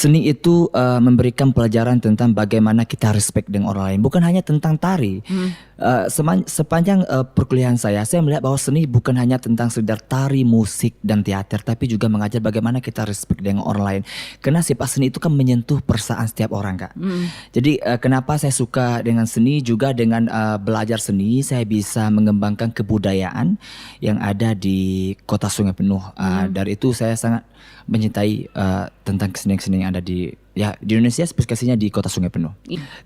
Seni itu memberikan pelajaran tentang bagaimana kita respect dengan orang lain, bukan hanya tentang tari. Sepanjang perkuliahan saya melihat bahwa seni bukan hanya tentang sekedar tari, musik dan teater, tapi juga mengajar bagaimana kita respect dengan orang lain. Karena sifat seni itu kan menyentuh perasaan setiap orang, Kak. Jadi kenapa saya suka dengan seni, juga dengan belajar seni saya bisa mengembangkan kebudayaan yang ada di Kota Sungai Penuh. Dari itu saya sangat mencintai tentang kesenian-kesenian yang ada di Indonesia, spesifikasinya di Kota Sungai Penuh.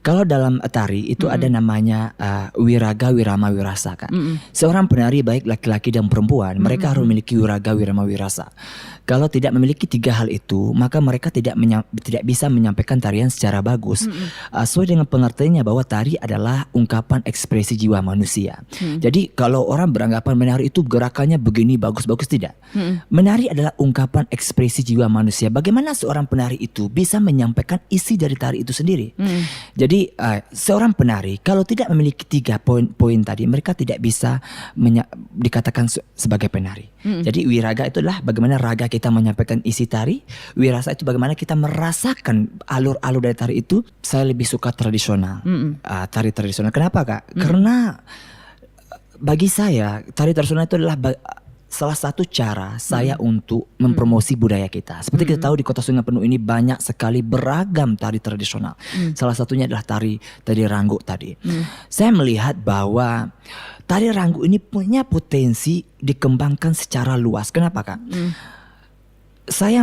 Kalau dalam tari itu ada namanya wiraga, wirama, wirasa, Kak. Seorang penari baik laki-laki dan perempuan, mereka harus memiliki wiraga, wirama, wirasa. Kalau tidak memiliki 3 hal itu, maka mereka tidak bisa menyampaikan tarian secara bagus. Sesuai dengan pengertiannya bahwa tari adalah ungkapan ekspresi jiwa manusia. Jadi kalau orang beranggapan menari itu gerakannya begini bagus-bagus, tidak. Menari adalah ungkapan ekspresi jiwa manusia. Bagaimana seorang penari itu bisa menyampaikan isi dari tari itu sendiri. Jadi seorang penari kalau tidak memiliki 3 poin tadi, mereka tidak bisa dikatakan sebagai penari. Jadi wiraga itu adalah bagaimana raga kita menyampaikan isi tari. Wirasa itu bagaimana kita merasakan alur-alur dari tari itu. Saya lebih suka tradisional, tari tradisional. Kenapa, Kak? Karena bagi saya tari tradisional itu adalah salah satu cara saya untuk mempromosi budaya kita. Seperti kita tahu di Kota Sungai Penuh ini banyak sekali beragam tari tradisional. Salah satunya adalah tari ranggo tadi. Saya melihat bahwa tari ranggo ini punya potensi dikembangkan secara luas. Kenapa, Kak? Saya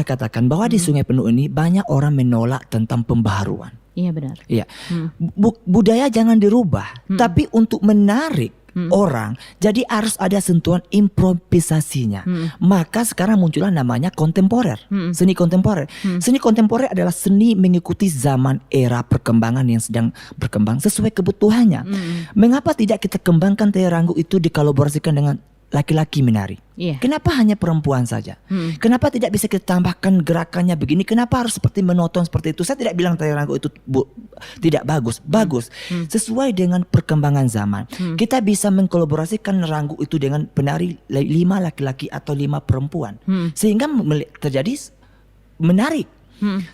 katakan bahwa di Sungai Penuh ini banyak orang menolak tentang pembaharuan. Iya, benar. Iya. Budaya jangan dirubah, tapi untuk menarik orang, jadi harus ada sentuhan improvisasinya. Maka sekarang muncullah namanya kontemporer, seni kontemporer. Seni kontemporer adalah seni mengikuti zaman era perkembangan yang sedang berkembang sesuai kebutuhannya. Mengapa tidak kita kembangkan tari ranggo itu dikolaborasikan dengan laki-laki menari? Kenapa hanya perempuan saja? Kenapa tidak bisa kita tambahkan gerakannya begini? Kenapa harus seperti menonton seperti itu? Saya tidak bilang tari ranggo itu tidak bagus. Bagus. Sesuai dengan perkembangan zaman. Kita bisa mengkolaborasikan ranggo itu dengan penari 5 laki-laki atau 5 perempuan. Sehingga terjadi menarik.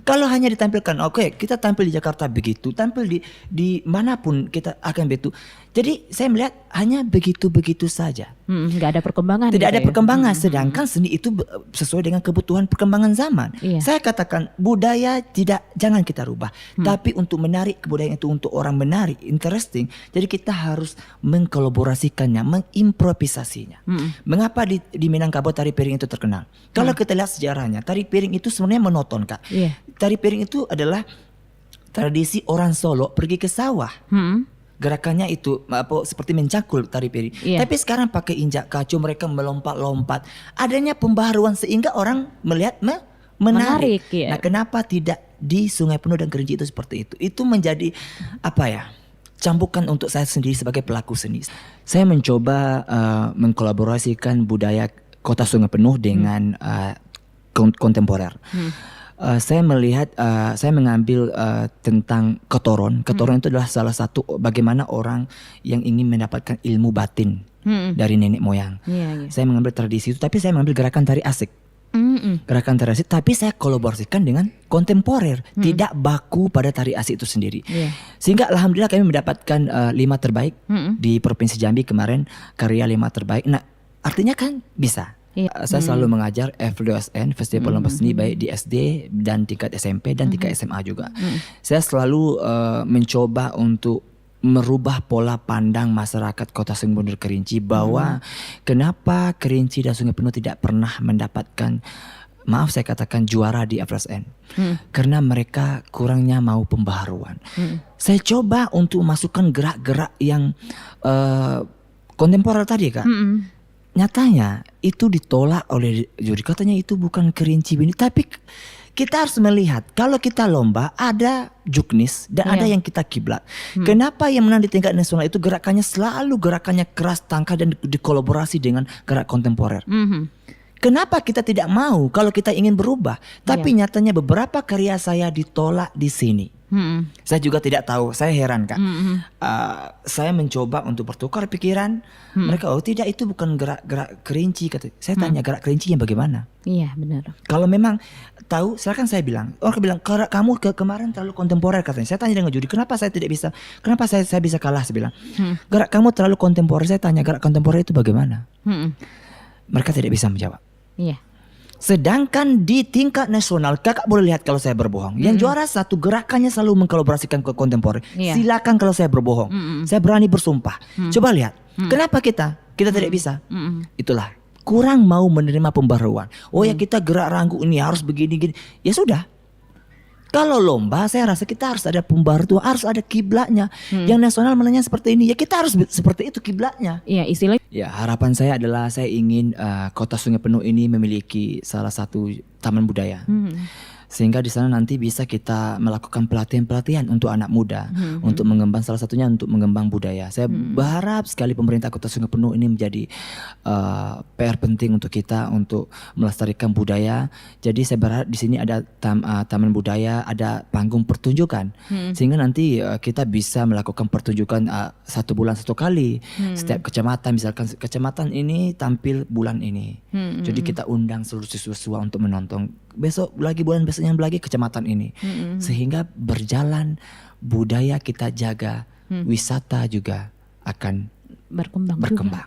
Kalau hanya ditampilkan, oke, kita tampil di Jakarta begitu, tampil di manapun kita akan begitu. Jadi saya melihat hanya begitu-begitu saja. Nggak ada perkembangan. Tidak ada perkembangan. Sedangkan seni itu sesuai dengan kebutuhan perkembangan zaman. Saya katakan budaya jangan kita rubah. Tapi untuk menarik kebudayaan itu untuk orang menari, interesting. Jadi kita harus mengkolaborasikannya, mengimprovisasinya. Mengapa di Minangkabau tari piring itu terkenal? Kalau kita lihat sejarahnya, tari piring itu sebenarnya monoton, Kak. Tari piring itu adalah tradisi orang Solo pergi ke sawah. Gerakannya itu seperti mencakul tari piring. Tapi sekarang pakai injak kacu, mereka melompat-lompat. Adanya pembaharuan sehingga orang melihat menarik. Nah, kenapa tidak di Sungai Penuh dan Kerinci itu seperti itu? Itu menjadi cambukan untuk saya sendiri sebagai pelaku seni. Saya mencoba mengkolaborasikan budaya Kota Sungai Penuh dengan kontemporer. Saya melihat, saya mengambil tentang ketoron. Ketoron itu adalah salah satu bagaimana orang yang ingin mendapatkan ilmu batin dari nenek moyang. Saya mengambil tradisi itu, tapi saya mengambil gerakan tari asik. Gerakan tari asik, tapi saya kolaborasikan dengan kontemporer, tidak baku pada tari asik itu sendiri. Sehingga alhamdulillah kami mendapatkan 5 terbaik di Provinsi Jambi kemarin, karya 5 terbaik. Nah, artinya kan bisa. Saya selalu mengajar FLOSN, Festival Lomba Seni, baik di SD dan tingkat SMP dan tingkat SMA juga. Saya selalu mencoba untuk merubah pola pandang masyarakat Kota Sungai Penuh Kerinci bahwa kenapa Kerinci dan Sungai Penuh tidak pernah mendapatkan, saya katakan, juara di FLOSN. Karena mereka kurangnya mau pembaharuan. Saya coba untuk masukkan gerak-gerak yang kontemporer tadi, Kak. Nyatanya itu ditolak oleh juri. Katanya itu bukan Kerinci ini. Tapi kita harus melihat, kalau kita lomba ada juknis dan ada yang kita kiblat. Kenapa yang menang di tingkat nasional itu gerakannya selalu gerakannya keras, tangkah dan dikolaborasi dengan gerak kontemporer? Kenapa kita tidak mau kalau kita ingin berubah? Tapi nyatanya beberapa karya saya ditolak di sini. Saya juga tidak tahu, saya heran Kak. Saya mencoba untuk bertukar pikiran. Mereka, oh tidak, itu bukan gerak kerinci. Kata. Saya tanya, gerak kerincinya bagaimana? Iya benar. Kalau memang tahu, silakan saya bilang. Orang bilang, kamu kemarin terlalu kontemporer katanya. Saya tanya dengan juri, kenapa saya tidak bisa? Kenapa saya bisa kalah? Saya bilang, gerak kamu terlalu kontemporer. Saya tanya, gerak kontemporer itu bagaimana? Mereka tidak bisa menjawab. Iya. Sedangkan di tingkat nasional, kakak boleh lihat kalau saya berbohong. Yang juara satu gerakannya selalu mengkolaborasikan ke kontemporer. Silakan kalau saya berbohong. Saya berani bersumpah. Coba lihat, kenapa kita tidak bisa? Itulah kurang mau menerima pembaruan. Oh ya, kita gerak ranggu ini harus begini-gini. Ya sudah. Kalau lomba, saya rasa kita harus ada pembaruan, harus ada kiblatnya. Yang nasional menanya seperti ini, ya kita harus seperti itu kiblatnya. Iya, istilahnya. Ya, harapan saya adalah saya ingin Kota Sungai Penuh ini memiliki salah satu taman budaya. Sehingga di sana nanti bisa kita melakukan pelatihan-pelatihan untuk anak muda, untuk mengembang, salah satunya untuk mengembang budaya. Saya berharap sekali pemerintah Kota Sungai Penuh ini menjadi PR penting untuk kita untuk melestarikan budaya. Jadi saya berharap di sini ada taman budaya, ada panggung pertunjukan, sehingga nanti kita bisa melakukan pertunjukan 1 bulan 1 kali. Setiap kecamatan, misalkan kecamatan ini tampil bulan ini. Jadi kita undang seluruh siswa-siswa untuk menonton. Besok lagi, bulan besoknya lagi kecamatan ini. Sehingga berjalan budaya kita jaga, wisata juga akan berkembang.